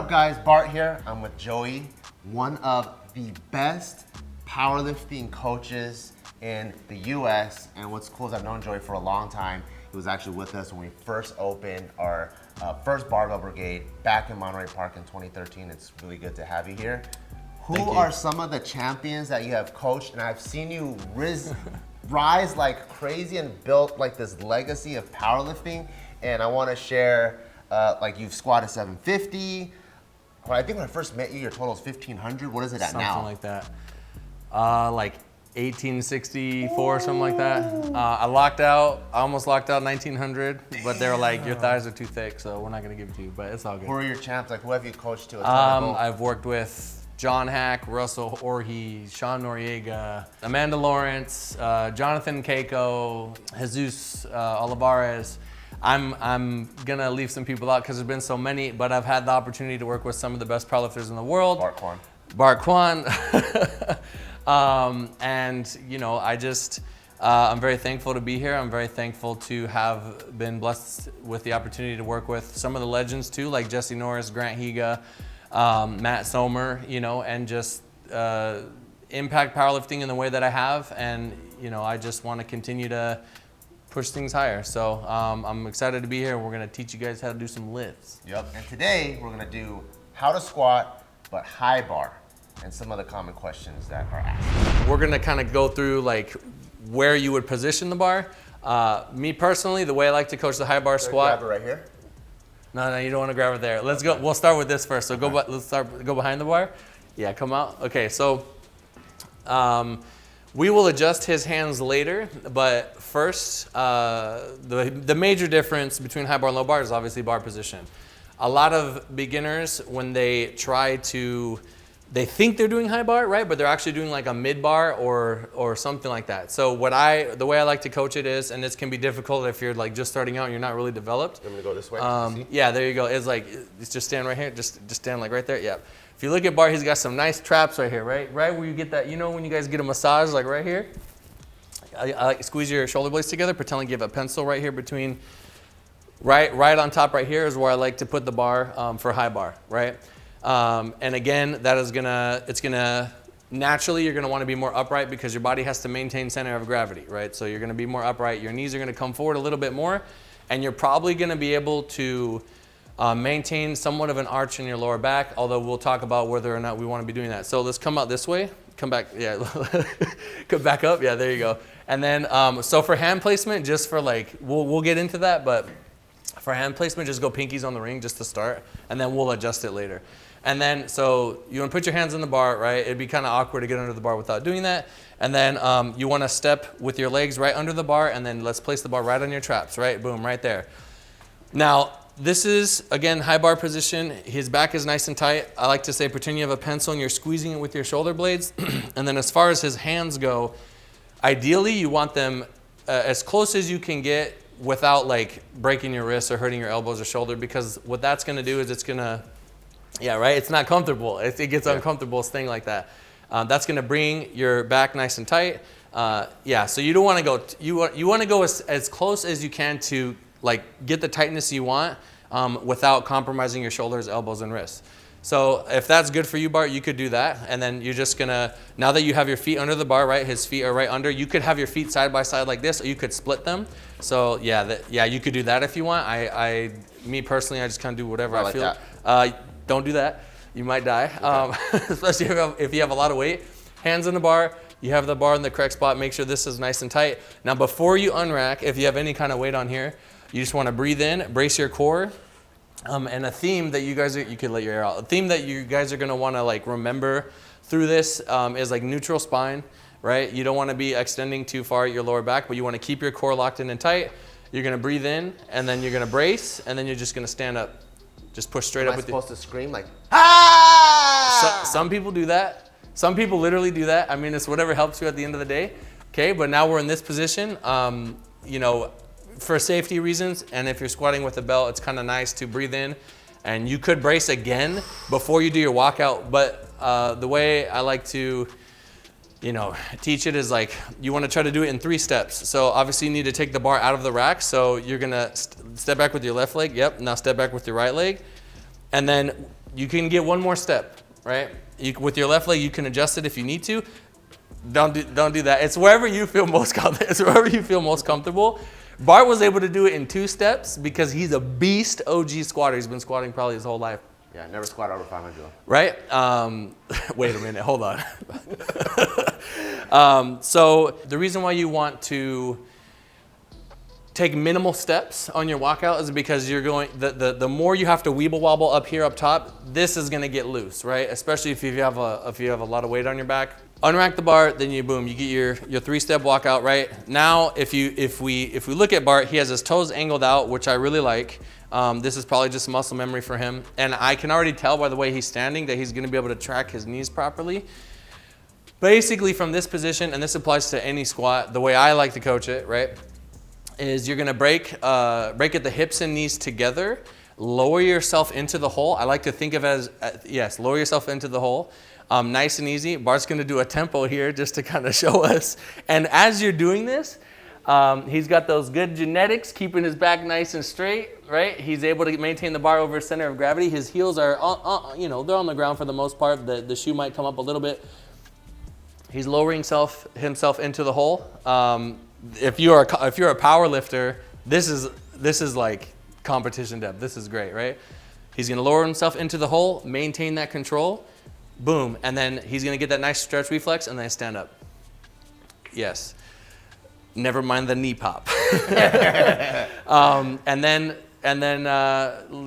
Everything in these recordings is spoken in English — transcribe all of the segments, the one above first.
up, guys? Bart here. I'm with Joey, one of the best powerlifting coaches in the US. And what's cool is I've known Joey for a long time. He was actually with us when we first opened our first Barbell Brigade back in Monterey Park in 2013. It's really good to have you here. Who are some of the champions that you have coached? And I've seen you rise like crazy and built like this legacy of powerlifting. And I want to share, like you've squatted 750. Well, I think when I first met you, your total is 1,500. What is it at now? Something like that. Like 1864, something like that. I almost locked out 1900, but they were like, your thighs are too thick, so we're not gonna give it to you, but it's all good. Who are your champs? Like, who have you coached to? I've worked with John Hack, Russell Orhe, Sean Noriega, Amanda Lawrence, Jonathan Keiko, Jesus Olivares. I'm gonna leave some people out because there's been so many, but I've had the opportunity to work with some of the best powerlifters in the world. Bart Kwan. And you know, I'm very thankful to be here. I'm very thankful to have been blessed with the opportunity to work with some of the legends too, like Jesse Norris, Grant Higa, Matt Somer, you know, and just impact powerlifting in the way that I have. And you know, I just want to continue to push things higher. So I'm excited to be here. We're gonna teach you guys how to do some lifts. Yep, and today we're gonna do how to squat, but high bar, and some of the common questions that are asked. We're gonna kind of go through like where you would position the bar. Me personally, the way I like to coach the high bar squat. Grab it right here. No, you don't wanna grab it there. Let's go, we'll start with this first. So go behind the bar. Yeah, come out. Okay, so we will adjust his hands later, but first, the major difference between high bar and low bar is obviously bar position. A lot of beginners, when they try to, they think they're doing high bar, right? But they're actually doing like a mid bar or something like that. So the way I like to coach it is, and this can be difficult if you're like just starting out and you're not really developed. I'm gonna go this way. Yeah, there you go. It's like, it's just stand right here. Just stand like right there. Yeah. If you look at Bart, he's got some nice traps right here, right? Right where you get that, you know, when you guys get a massage, like right here. I like to squeeze your shoulder blades together. Pretend like you have a pencil right here between, right on top right here is where I like to put the bar for high bar, right? And again, that is naturally you're gonna wanna be more upright because your body has to maintain center of gravity, right? So you're gonna be more upright. Your knees are gonna come forward a little bit more, and you're probably gonna be able to maintain somewhat of an arch in your lower back, although we'll talk about whether or not we wanna be doing that. So let's come out this way. Come back, yeah, come back up, yeah, there you go. And then, so for hand placement, just for like, we'll get into that, but for hand placement, just go pinkies on the ring just to start, and then we'll adjust it later. And then, so you wanna put your hands on the bar, right? It'd be kind of awkward to get under the bar without doing that. And then you wanna step with your legs right under the bar, and then let's place the bar right on your traps, right? Boom, right there. Now, this is, again, high bar position. His back is nice and tight. I like to say pretend you have a pencil and you're squeezing it with your shoulder blades. And then as far as his hands go, ideally you want them as close as you can get without like breaking your wrists or hurting your elbows or shoulder, because what that's gonna do is it's gonna, yeah, right? It's not comfortable. It gets uncomfortable, thing like that. That's gonna bring your back nice and tight. Yeah, so you don't wanna go, you wanna go as close as you can to like get the tightness you want without compromising your shoulders, elbows, and wrists. So if that's good for you, Bart, you could do that. And then you're just gonna, now that you have your feet under the bar, right? His feet are right under. You could have your feet side by side like this, or you could split them. So yeah, you could do that if you want. Me personally, I just kind of do whatever I feel. Don't do that. You might die, okay. Especially if you have a lot of weight. Hands on the bar. You have the bar in the correct spot. Make sure this is nice and tight. Now, before you unrack, if you have any kind of weight on here, you just want to breathe in, brace your core, and a theme that you guys you could let your air out. A theme that you guys are going to want to like remember through this is like neutral spine, right? You don't want to be extending too far at your lower back, but you want to keep your core locked in and tight. You're going to breathe in, and then you're going to brace, and then you're just going to stand up. Just push straight up with you. Am I supposed to scream like, ah? Some people do that. Some people literally do that. I mean, it's whatever helps you at the end of the day. Okay, but now we're in this position. You know, for safety reasons, and if you're squatting with a belt, it's kind of nice to breathe in, and you could brace again before you do your walkout. But the way I like to, you know, teach it is like you want to try to do it in 3 steps. So obviously you need to take the bar out of the rack. So you're gonna step back with your left leg. Yep. Now step back with your right leg, and then You can get one more step, right? With your left leg, you can adjust it if you need to. Don't do that. It's wherever you feel most comfortable. It's wherever you feel most comfortable. Bart was able to do it in 2 steps because he's a beast OG squatter. He's been squatting probably his whole life. Yeah, never squat over 500. Right? Wait a minute, hold on. So the reason why you want to take minimal steps on your walkout is because you're going, the more you have to weeble wobble up here up top, this is gonna get loose, right? Especially if you have a lot of weight on your back. Unrack the bar, then you boom, you get your 3-step walkout, right? Now, if we look at Bart, he has his toes angled out, which I really like. This is probably just muscle memory for him. And I can already tell by the way he's standing that he's gonna be able to track his knees properly. Basically from this position, and this applies to any squat, the way I like to coach it, right, is you're gonna break at the hips and knees together, lower yourself into the hole. I like to think of it as, yes, lower yourself into the hole. Nice and easy. Bart's gonna do a tempo here just to kind of show us. And as you're doing this, he's got those good genetics, keeping his back nice and straight, right? He's able to maintain the bar over center of gravity. His heels are, they're on the ground for the most part. The shoe might come up a little bit. He's lowering himself into the hole. If you're a power lifter, this is like competition depth. This is great, right? He's gonna lower himself into the hole, maintain that control, boom, and then he's gonna get that nice stretch reflex and then stand up. Yes. Never mind the knee pop. And then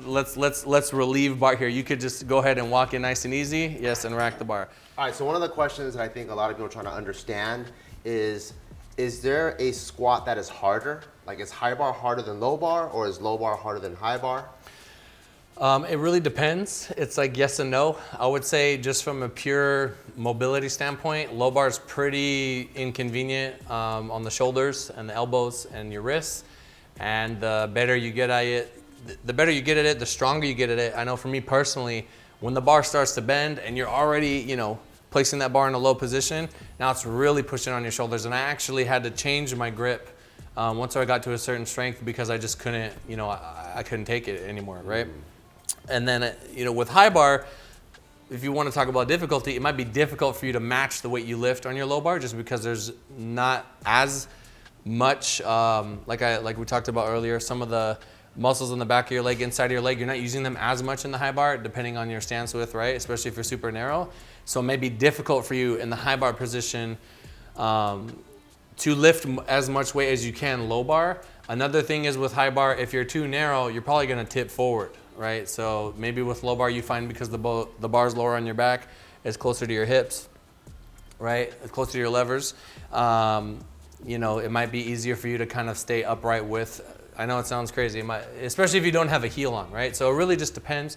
let's relieve Bart here. You could just go ahead and walk in nice and easy. Yes, and rack the bar. All right, so one of the questions that I think a lot of people are trying to understand is there a squat that is harder? Like, is high bar harder than low bar, or is low bar harder than high bar? It really depends. It's like yes and no. I would say just from a pure mobility standpoint, low bar is pretty inconvenient on the shoulders and the elbows and your wrists. And the better you get at it, the stronger you get at it. I know for me personally, when the bar starts to bend and you're already, placing that bar in a low position, now it's really pushing on your shoulders. And I actually had to change my grip once I got to a certain strength because I just couldn't, I couldn't take it anymore, right? And then, with high bar, if you want to talk about difficulty, it might be difficult for you to match the weight you lift on your low bar just because there's not as much, like we talked about earlier, some of the muscles on the back of your leg, inside of your leg, you're not using them as much in the high bar, depending on your stance width, right? Especially if you're super narrow. So it may be difficult for you in the high bar position to lift as much weight as you can low bar. Another thing is with high bar, if you're too narrow, you're probably gonna tip forward, right? So maybe with low bar, you find because the bar's lower on your back, it's closer to your hips, right? It's closer to your levers. It might be easier for you to kind of stay upright with, I know it sounds crazy, especially if you don't have a heel on, right? So it really just depends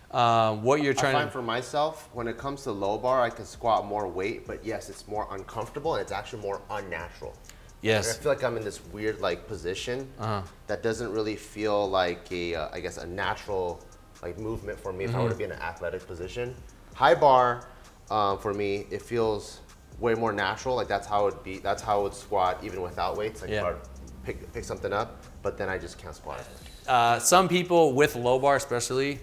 what you're trying to. I find for myself, when it comes to low bar, I can squat more weight, but yes, it's more uncomfortable and it's actually more unnatural. Yes. I feel like I'm in this weird position that doesn't really feel like a natural movement for me if I were to be in an athletic position. High bar, for me, it feels way more natural. Like that's how it'd be. That's how I would squat even without weights. Like if I pick something up, but then I just can't squat. Some people with low bar especially,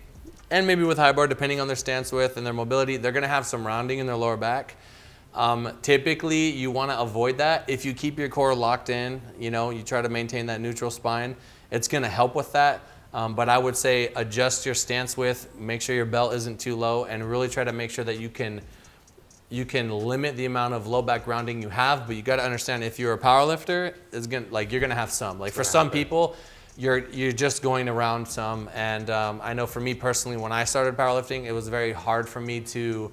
and maybe with high bar, depending on their stance width and their mobility, they're gonna have some rounding in their lower back. Typically, you wanna avoid that. If you keep your core locked in, you try to maintain that neutral spine, it's gonna help with that. But I would say adjust your stance width, make sure your belt isn't too low, and really try to make sure that you can limit the amount of low back rounding you have, but you got to understand if you're a power lifter, you're gonna have some. For some people, you're just going to round some. And I know for me personally, when I started powerlifting, it was very hard for me to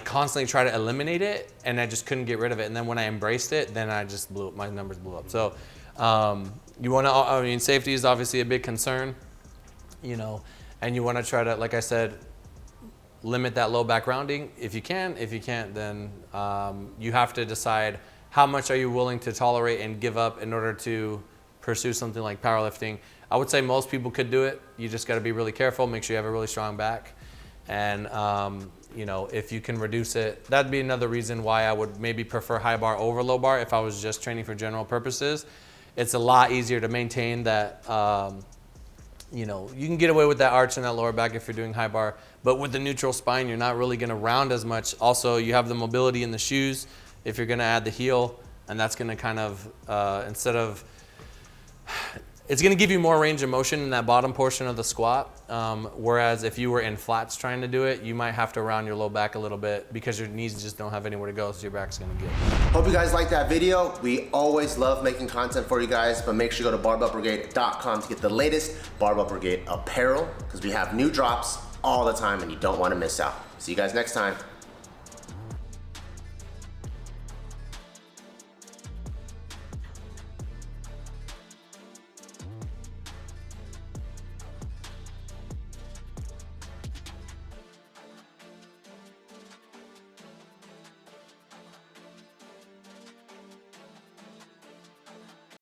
constantly try to eliminate it, and I just couldn't get rid of it. And then when I embraced it, then I just my numbers blew up. So you want to, safety is obviously a big concern, and you want to try to, like I said, limit that low back rounding if you can. If you can't, then you have to decide how much are you willing to tolerate and give up in order to pursue something like powerlifting. I would say most people could do it. You just got to be really careful, make sure you have a really strong back. And if you can reduce it, that'd be another reason why I would maybe prefer high bar over low bar if I was just training for general purposes. It's a lot easier to maintain that, you can get away with that arch in that lower back if you're doing high bar, But with the neutral spine, you're not really gonna round as much. Also, you have the mobility in the shoes if you're gonna add the heel, and that's gonna kind of, it's gonna give you more range of motion in that bottom portion of the squat. Whereas if you were in flats trying to do it, you might have to round your low back a little bit because your knees just don't have anywhere to go, so your back's gonna give. Hope you guys liked that video. We always love making content for you guys, but make sure you go to barbellbrigade.com to get the latest Barbell Brigade apparel, because we have new drops all the time and you don't wanna miss out. See you guys next time.